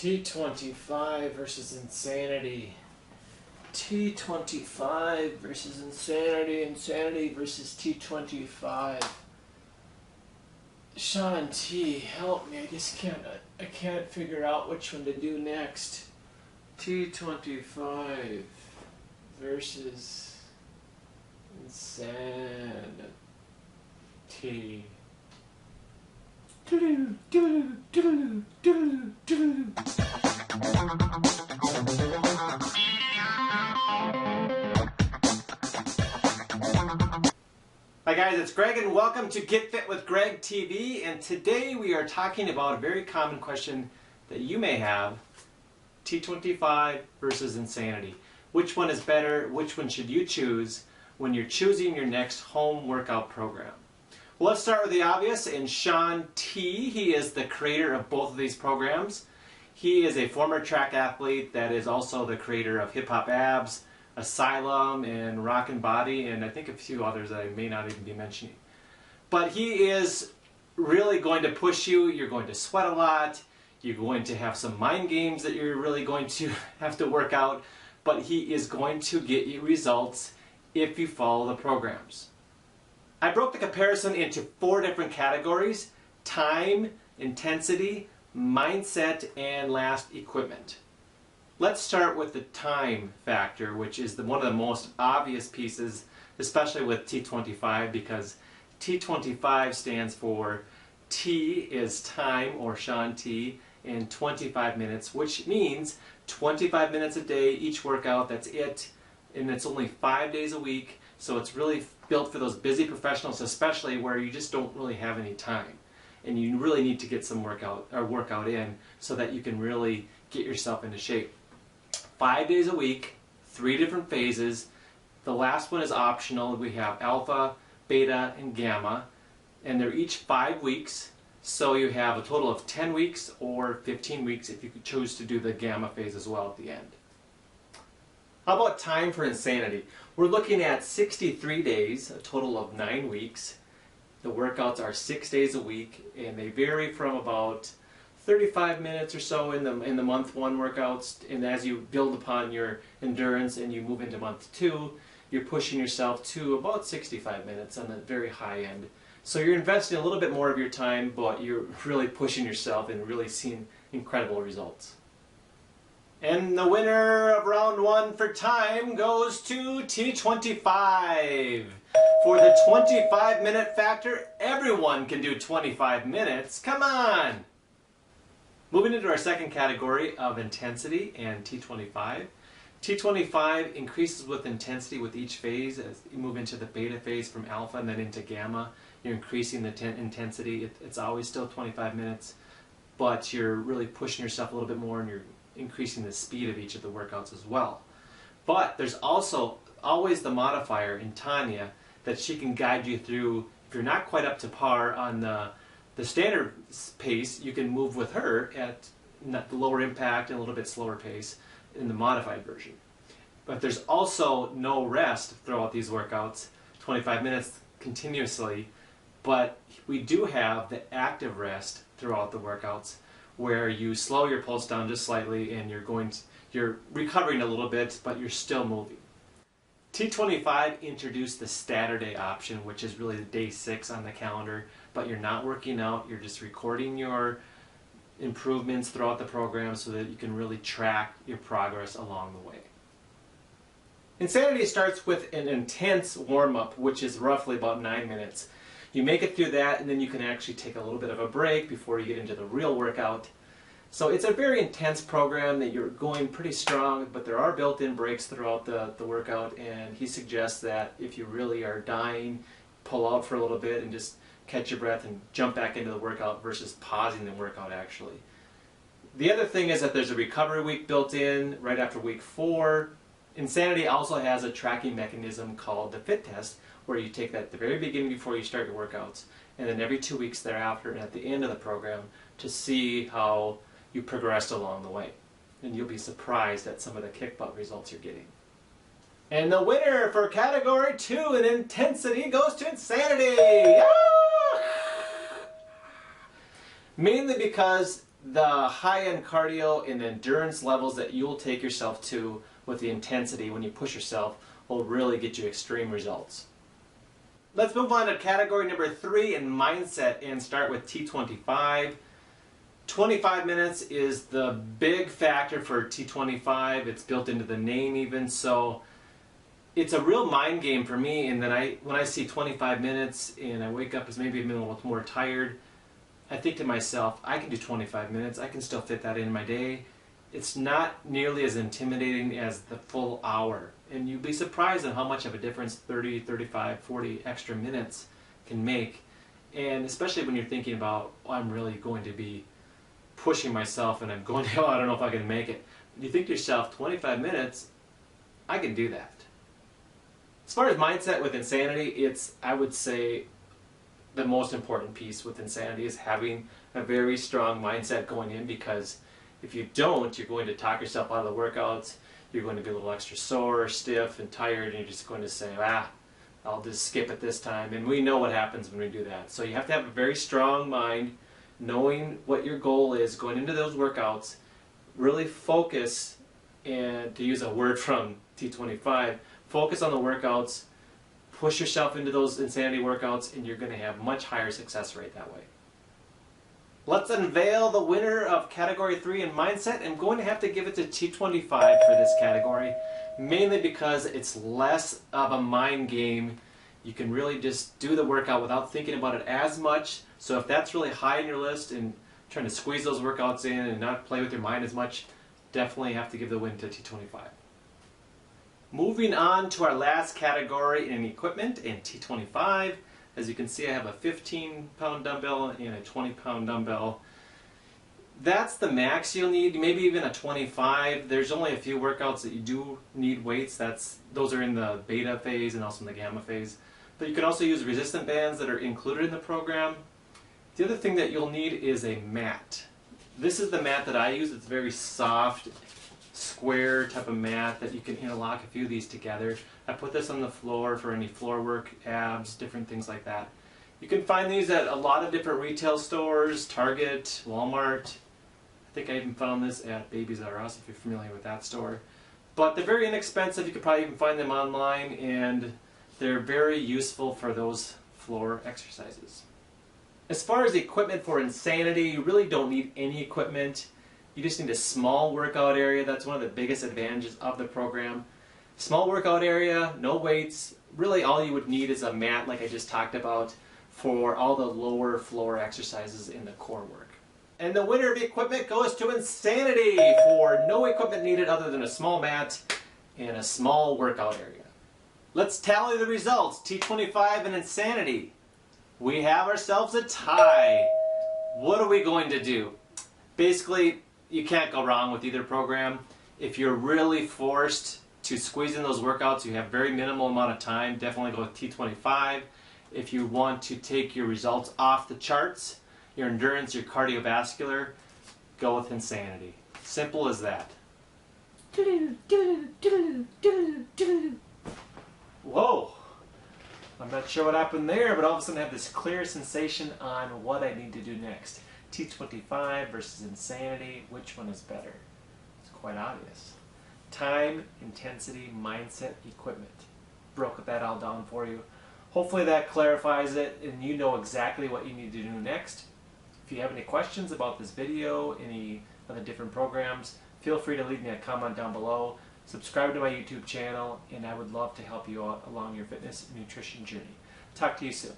T25 versus insanity. T25 versus insanity. Insanity versus T25. Sean T, help me. I can't figure out which one to do next. T25 versus insanity. Hi guys, it's Greg and welcome to Get Fit with Greg TV, and today we are talking about a very common question that you may have: T25 versus insanity. Which one is better? Which one should you choose when you're choosing your next home workout program? Well, let's start with the obvious, and Sean T, he is the creator of both of these programs. He is a former track athlete that is also the creator of Hip Hop Abs, Asylum, and Rockin' Body, and I think a few others that I may not even be mentioning. But he is really going to push you. You're going to sweat a lot. You're going to have some mind games that you're really going to have to work out. But he is going to get you results if you follow the programs. I broke the comparison into 4 different categories: time, intensity, mindset, and last, equipment. Let's start with the time factor, which is one of the most obvious pieces, especially with T25, because T25 stands for T is time, or Sean T, and 25 minutes, which means 25 minutes a day, each workout, that's it. And it's only 5 days a week, so it's really built for those busy professionals, especially where you just don't really have any time. And you really need to get some workout in so that you can really get yourself into shape. 5 days a week, 3 different phases. The last one is optional. We have alpha, beta, and gamma, and they're each 5 weeks. So you have a total of 10 weeks or 15 weeks if you could choose to do the gamma phase as well at the end. How about time for insanity? We're looking at 63 days, a total of 9 weeks. The workouts are 6 days a week, and they vary from about 35 minutes or so in the month 1 workouts, and as you build upon your endurance and you move into month 2, you're pushing yourself to about 65 minutes on the very high end. So you're investing a little bit more of your time, but you're really pushing yourself and really seeing incredible results. And the winner of round 1 for time goes to T25. For the 25-minute factor, everyone can do 25 minutes. Come on! Moving into our second category of intensity and T25. T25 increases with intensity with each phase. As you move into the beta phase from alpha and then into gamma, you're increasing the intensity. It's always still 25 minutes, but you're really pushing yourself a little bit more and you're increasing the speed of each of the workouts as well. But there's also always the modifier in Tanya that she can guide you through. If you're not quite up to par on the standard pace, you can move with her at the lower impact and a little bit slower pace in the modified version. But there's also no rest throughout these workouts, 25 minutes continuously, but we do have the active rest throughout the workouts where you slow your pulse down just slightly and you're recovering a little bit, but you're still moving. T25 introduced the Saturday option, which is really the day 6 on the calendar, but you're not working out, you're just recording your improvements throughout the program so that you can really track your progress along the way. Insanity starts with an intense warm-up, which is roughly about 9 minutes. You make it through that, and then you can actually take a little bit of a break before you get into the real workout. So it's a very intense program that you're going pretty strong, but there are built-in breaks throughout the workout, and he suggests that if you really are dying, pull out for a little bit and just catch your breath and jump back into the workout versus pausing the workout actually. The other thing is that there's a recovery week built in right after week 4. Insanity also has a tracking mechanism called the fit test, where you take that at the very beginning before you start your workouts, and then every 2 weeks thereafter and at the end of the program to see how you progressed along the way. And you'll be surprised at some of the kick butt results you're getting. And the winner for category 2 in intensity goes to insanity! Mainly because the high-end cardio and the endurance levels that you'll take yourself to with the intensity when you push yourself will really get you extreme results. Let's move on to category number 3 in mindset and start with T25. 25 minutes is the big factor for T25. It's built into the name even, so it's a real mind game for me. And then when I see 25 minutes and I wake up as maybe I'm a little more tired, I think to myself, I can do 25 minutes. I can still fit that in my day. It's not nearly as intimidating as the full hour. And you'd be surprised at how much of a difference 30, 35, 40 extra minutes can make. And especially when you're thinking about, oh, I'm really going to be pushing myself and I'm going to, oh, I don't know if I can make it. You think to yourself, 25 minutes, I can do that. As far as mindset with Insanity, it's, I would say, the most important piece with Insanity is having a very strong mindset going in, because if you don't, you're going to talk yourself out of the workouts. You're going to be a little extra sore, stiff, and tired, and you're just going to say, I'll just skip it this time. And we know what happens when we do that. So you have to have a very strong mind, knowing what your goal is going into those workouts. Really focus, and to use a word from T25, focus on the workouts, push yourself into those Insanity workouts, and you're going to have much higher success rate that way. Let's unveil the winner of category 3 in mindset. I'm going to have to give it to T25 for this category, mainly because it's less of a mind game. You can really just do the workout without thinking about it as much. So if that's really high on your list and trying to squeeze those workouts in and not play with your mind as much, definitely have to give the win to T25. Moving on to our last category in equipment in T25. As you can see, I have a 15-pound dumbbell and a 20-pound dumbbell. That's the max you'll need, maybe even a 25. There's only a few workouts that you do need weights. Those are in the beta phase and also in the gamma phase. But you can also use resistant bands that are included in the program. The other thing that you'll need is a mat. This is the mat that I use. It's very soft, square type of mat that you can interlock a few of these together. I put this on the floor for any floor work, abs, different things like that. You can find these at a lot of different retail stores, Target, Walmart. I think I even found this at Babies R Us, if you're familiar with that store. But they're very inexpensive. You could probably even find them online, and they're very useful for those floor exercises. As far as equipment for Insanity, you really don't need any equipment. You just need a small workout area. That's one of the biggest advantages of the program. Small workout area, no weights. Really all you would need is a mat, like I just talked about, for all the lower floor exercises in the core work. And the winner of equipment goes to Insanity for no equipment needed other than a small mat and a small workout area. Let's tally the results. T25 and Insanity. We have ourselves a tie. What are we going to do? Basically, you can't go wrong with either program. If you're really forced to squeeze in those workouts, you have very minimal amount of time, definitely go with T25. If you want to take your results off the charts, your endurance, your cardiovascular, go with Insanity. Simple as that. Whoa! I'm not sure what happened there, but all of a sudden I have this clear sensation on what I need to do next. T25 versus Insanity, which one is better? It's quite obvious. Time, intensity, mindset, equipment. Broke that all down for you. Hopefully that clarifies it and you know exactly what you need to do next. If you have any questions about this video, any of the different programs, feel free to leave me a comment down below. Subscribe to my YouTube channel, and I would love to help you out along your fitness and nutrition journey. Talk to you soon.